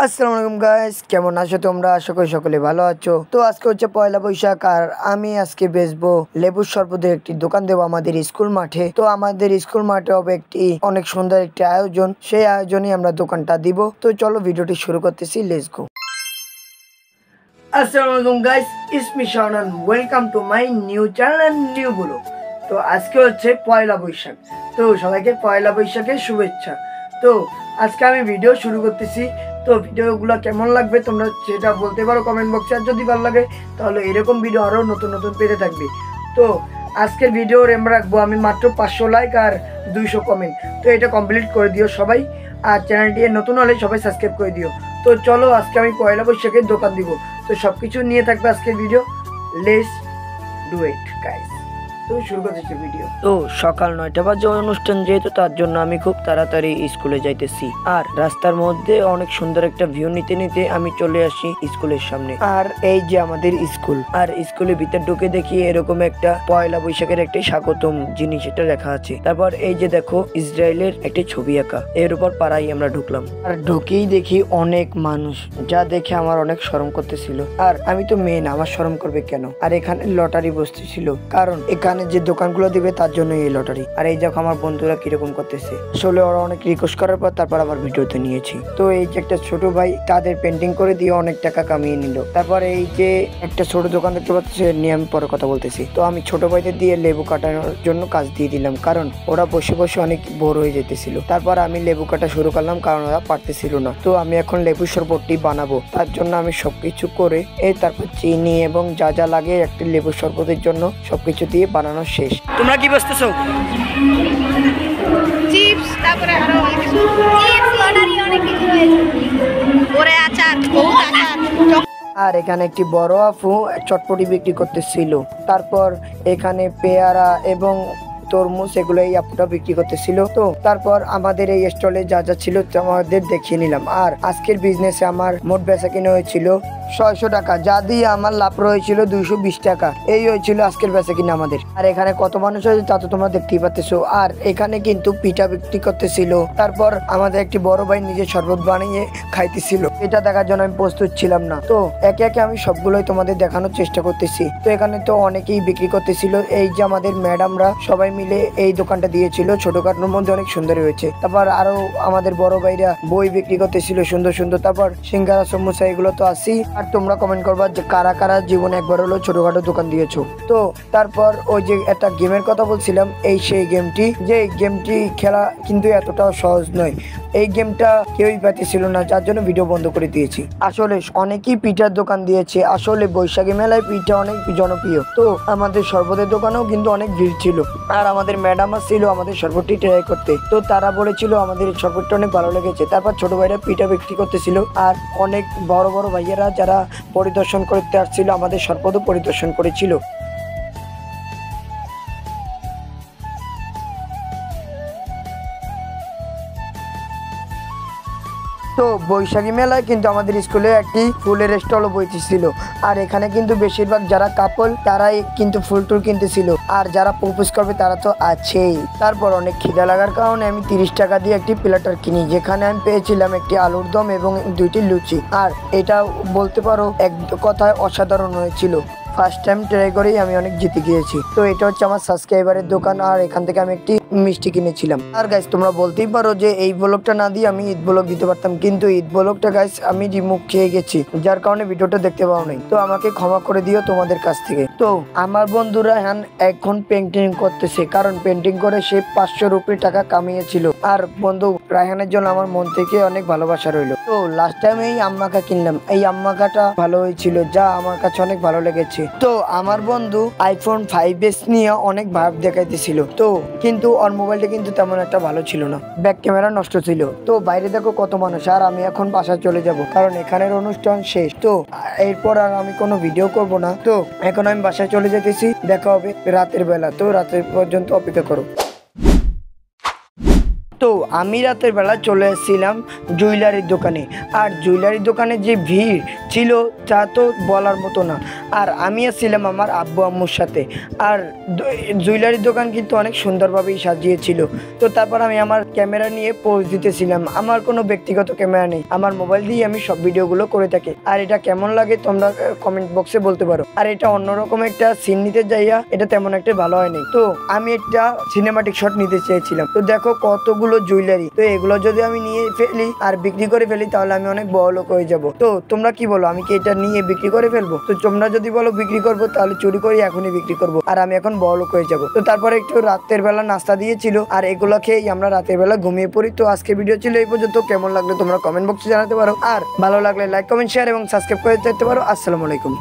আসসালামু আলাইকুম গাইস, কেমন আছো তোমরা? আশা করি সকলে ভালো আছো। তো আজকে হচ্ছে পয়লা বৈশাখ আর আমি আজকে বেচবো লেবুর শরবতের একটি দোকান দেবো আমাদের স্কুল মাঠে। তো আমাদের স্কুল মাঠে হবে একটি অনেক সুন্দর একটি আয়োজন, সেই আয়োজনে আমরা দোকানটা দিব। তো চলো ভিডিওটি শুরু করতেছি, লেটস গো। আসসালামু আলাইকুম guys, it's me Shaonan, welcome to my new channel and new blog. তো আজকে হচ্ছে পয়লা বৈশাখ, তো সবাইকে পয়লা বৈশাখের শুভেচ্ছা। তো আজকে আমি ভিডিও শুরু করতেছি। তো ভিডিওগুলো কেমন লাগবে তোমরা সেটা বলতে পারো কমেন্ট বক্সে। আর যদি ভালো লাগে তাহলে এরকম ভিডিও আরও নতুন নতুন পেতে থাকবে। তো আজকের ভিডিওর এম রাখবো আমি মাত্র 500 লাইক আর 200 কমেন্ট। তো এটা কমপ্লিট করে দিও সবাই, আর চ্যানেলটি নতুন হলে সবাই সাবস্ক্রাইব করে দিও। তো চলো আজকে আমি পয়লা বৈশাখের দোকান দিব, তো সব কিছু নিয়ে থাকবে আজকের video. Let's do it guys. তো শুরু করতেছি ভিডিও। তো সকাল 9টা বাজে অনুষ্ঠান, যেহেতু তার জন্য আমি খুব তাড়াতাড়ি স্কুলে যাইতেছি। আর রাস্তার মধ্যে অনেক সুন্দর একটা ভিউ নিতে নিতে আমি চলে আসি স্কুলের সামনে। আর এই যে আমাদের স্কুল, আর স্কুলের ভিতর ঢুকে দেখি এরকম একটা পয়লা বৈশাখের একটি স্বাগতম জিনিস এটা লেখা আছে। তারপর এই যে দেখো ইসরায়েলের একটি ছবি আঁকা, এর উপর পাড়াই আমরা ঢুকলাম। আর ঢুকেই দেখি অনেক মানুষ, যা দেখে আমার অনেক শরম করতেছিল। আর আমি তো মেয়ে না, আমার শরম করবে কেন? আর এখানে লটারি বসতেছিল, কারণ এখানে যে দোকানগুলো দিবে তার জন্য এই লটারি। আর এই দেখো আমার বন্ধুরা কিরকম করতেছে। আসলে ওরা অনেক রিকোয়েস্ট করার পর তারপর আবার ভিডিওতে নিয়েছি। তো এই যে একটা ছোট ভাই তাদের পেন্টিং করে দিয়ে অনেক টাকা কামিয়ে নিল। তারপর এই যে একটা ছোট দোকান দেখতে পাচ্ছি, নিয়ে আমি পরে কথা বলতেছি। তো আমি ছোট ভাইদের দিয়ে লেবু কাটানোর জন্য কাজ দিয়ে দিলাম, কারণ ওরা বসে বসে অনেক বোর হয়ে যেতেছিল। তারপর আমি লেবু কাটা শুরু করলাম, কারণ ওরা পারতেছিল না। তো আমি এখন লেবু শরবতটি বানাবো, তার জন্য আমি সবকিছু করে তারপর চিনি এবং যা যা লাগে একটা লেবু শরবতের জন্য সবকিছু দিয়ে বানানো শেষ। তোমরা কি বসতেছো? চিপস, তারপরে আরো অনেক কিছু চিপস, লটারি অনেক কিছু রয়েছে। ওরে আচার, বহুত আচার। আর এখানে একটি বড় আপু চটপটি বিক্রি করতেছিল। তারপর এখানে পেয়ারা এবং তরমুজ এগুলো এই আপুটা বিক্রি করতেছিল। তো তারপর আমাদের এই স্টলে যা যা ছিল আমাদের দেখিয়ে নিলাম। আর আজকের বিজনেসে আমার মোট বেচা কিনা হয়েছিল 600 টাকা, যা দিয়ে আমার লাভ রয়েছিল 220 টাকা। এই হয়েছিল আজকের বেচা কিনা আমাদের। আর এখানে কত মানুষ হয়েছে তা তো তোমরা দেখতেই পাচ্ছ। আর এখানে কিন্তু পিঠা বিক্রি করতেছিল। তারপর আমাদের একটি বড় ভাই নিজে শরবত বানিয়ে খাইতেছিল, এটা দেখার জন্য আমি প্রস্তুত ছিলাম না। তো একে একে আমি সবগুলোই তোমাদের দেখানোর চেষ্টা করতেছি। তো এখানে তো অনেকেই বিক্রি করতেছিল। এই যে আমাদের ম্যাডামরা সবাই মিলে এই দোকানটা দিয়েছিল, ছোটখাটোর মধ্যে অনেক সুন্দর হয়েছে। তারপর আরো আমাদের বড় ভাইরা বই বিক্রি করতেছিল সুন্দর সুন্দর। তারপর সিঙ্গারা সমোসা এগুলো তো আসি। আর তোমরা কমেন্ট করবা যে কারা কারা জীবনে একবার হলো ছোটখাটো দোকান দিয়েছো। তো তারপর ওই যে একটা গেমের কথা বলছিলাম, এই সেই গেমটি, যে গেমটি খেলা কিন্তু এতটাও সহজ নয়। এই গেমটা কেউই পাইতেছিল না, যার জন্য ভিডিও বন্ধ করে দিয়েছি। আসলে অনেকেই পিঠার দোকান দিয়েছে। আসলে বৈশাখী মেলায় পিঠা অনেক জনপ্রিয়। তো আমাদের শরবতের দোকানেও কিন্তু অনেক ভিড় ছিল। আর আমাদের ম্যাডাম আসছিল আমাদের শরবতটি ট্রাই করতে। তো তারা বলেছিল আমাদের শরবতটা অনেক ভালো লেগেছে। তারপর ছোট ভাইরা পিঠা বিক্রি করতেছিল। আর অনেক বড় বড় ভাইয়েরা যারা পরিদর্শন করতে আসছিল আমাদের শরবতও পরিদর্শন করেছিল। তো বৈশাখী মেলায় কিন্তু আমাদের স্কুলে একটি ফুলের স্টলও বসেছিল। আর এখানে কিন্তু বেশিরভাগ যারা কাপল তারাই কিন্তু ফুল টুল কিনতেছিল। আর যারা প্রপোজ করবে তারা তো আছেই। তারপর অনেক খিদা লাগার কারণে আমি 30 টাকা দিয়ে একটি প্লেটার কিনি, যেখানে আমি পেয়েছিলাম একটি আলুর দম এবং 2টি লুচি। আর এটা বলতে পারো এক কথায় অসাধারণ হয়েছিল। ফার্স্ট টাইম ট্রাই করেই আমি অনেক জিতে গিয়েছি। তো এটা হচ্ছে আমার সাবস্ক্রাইবারের দোকান, আর এখান থেকে আমি একটি মিষ্টি কিনেছিলাম। আর গাইস তোমরা বলতেই পারো যে এই ব্লগটা না দিয়ে আমি ঈদ ব্লগ দিতে পারতাম, কিন্তু ঈদ ব্লগটা গাইস আমি রিমুভ খেয়ে গেছি, যার কারণে ভিডিওটা দেখতে পাও নাই। তো আমাকে ক্ষমা করে দিও তোমাদের কাছ থেকে। তো আমার বন্ধু রায়হান এখন পেন্টিং করতেছে, কারণ পেন্টিং করে সে 500 রুপি টাকা কামিয়েছিল। আর বন্ধু রায়হানের জন্য আমার মন থেকে অনেক ভালোবাসা রইল। তো লাস্ট টাইম এই আম্মাকা কিনলাম, এই আম্মাকাটা ভালো হয়েছিল, যা আমার কাছে অনেক ভালো লেগেছে। তো আমার বন্ধু আইফোন 5s নিয়ে অনেক ভাব দেখাইতেছিল। তো কিন্তু ওর মোবাইলটা কিন্তু তেমন একটা ভালো ছিল না, ব্যাক ক্যামেরা নষ্ট ছিল। তো বাইরে দেখো কত মানুষ। আর আমি এখন বাসায় চলে যাব, কারণ এখানের অনুষ্ঠান শেষ। তো এরপর আর আমি কোনো ভিডিও করব না। তো এখন আমি বাসায় চলে যেতেছি, দেখা হবে রাতের বেলা। তো রাতের পর্যন্ত অপেক্ষা করো। তো আমি রাতের বেলা চলে এসেছিলাম জুয়েলারির দোকানে। আর জুয়েলারির দোকানে যে ভিড় ছিল তা তো বলার মতো না। আর আমি এসেছিলাম আমার আব্বু আম্মুর সাথে। আর জুয়েলারির দোকান কিন্তু অনেক সুন্দরভাবেই সাজিয়েছিল। তো তারপর আমি আমার ক্যামেরা নিয়ে পোজ দিতেছিলাম। আমার কোনো ব্যক্তিগত ক্যামেরা নেই, আমার মোবাইল দিয়ে আমি সব ভিডিওগুলো করে থাকি। আর এটা কেমন লাগে তোমরা কমেন্ট বক্সে বলতে পারো। আর এটা অন্যরকম একটা সিন নিতে যাইয়া এটা তেমন একটা ভালো হয়নি। তো আমি একটা সিনেমাটিক শট নিতে চেয়েছিলাম। তো দেখো কতগুলো জুয়েলারি, তো এগুলো যদি আমি নিয়ে ফেলি আর বিক্রি করে ফেলি তাহলে আমি অনেক বড় লোক হয়ে যাব। তো তোমরা কি বলো, আমি কি এটা নিয়ে বিক্রি করে ফেলবো? তো তোমরা যদি বলো বিক্রি করবো তাহলে চুরি করে এখনই বিক্রি করবো, আর আমি এখন বড় লোক হয়ে যাব। তো তারপরে একটু রাতের বেলা নাস্তা দিয়েছিল, আর এগুলো খেয়ে আমরা রাতের বেলা ঘুমিয়ে পড়ি। তো আজকে ভিডিও ছিল এই পর্যন্ত। কেমন লাগলো তোমরা কমেন্ট বক্সে জানাতে পারো, আর ভালো লাগলে লাইক কমেন্ট শেয়ার এবং সাবস্ক্রাইব করে যেতে পারো। আসসালামু আলাইকুম।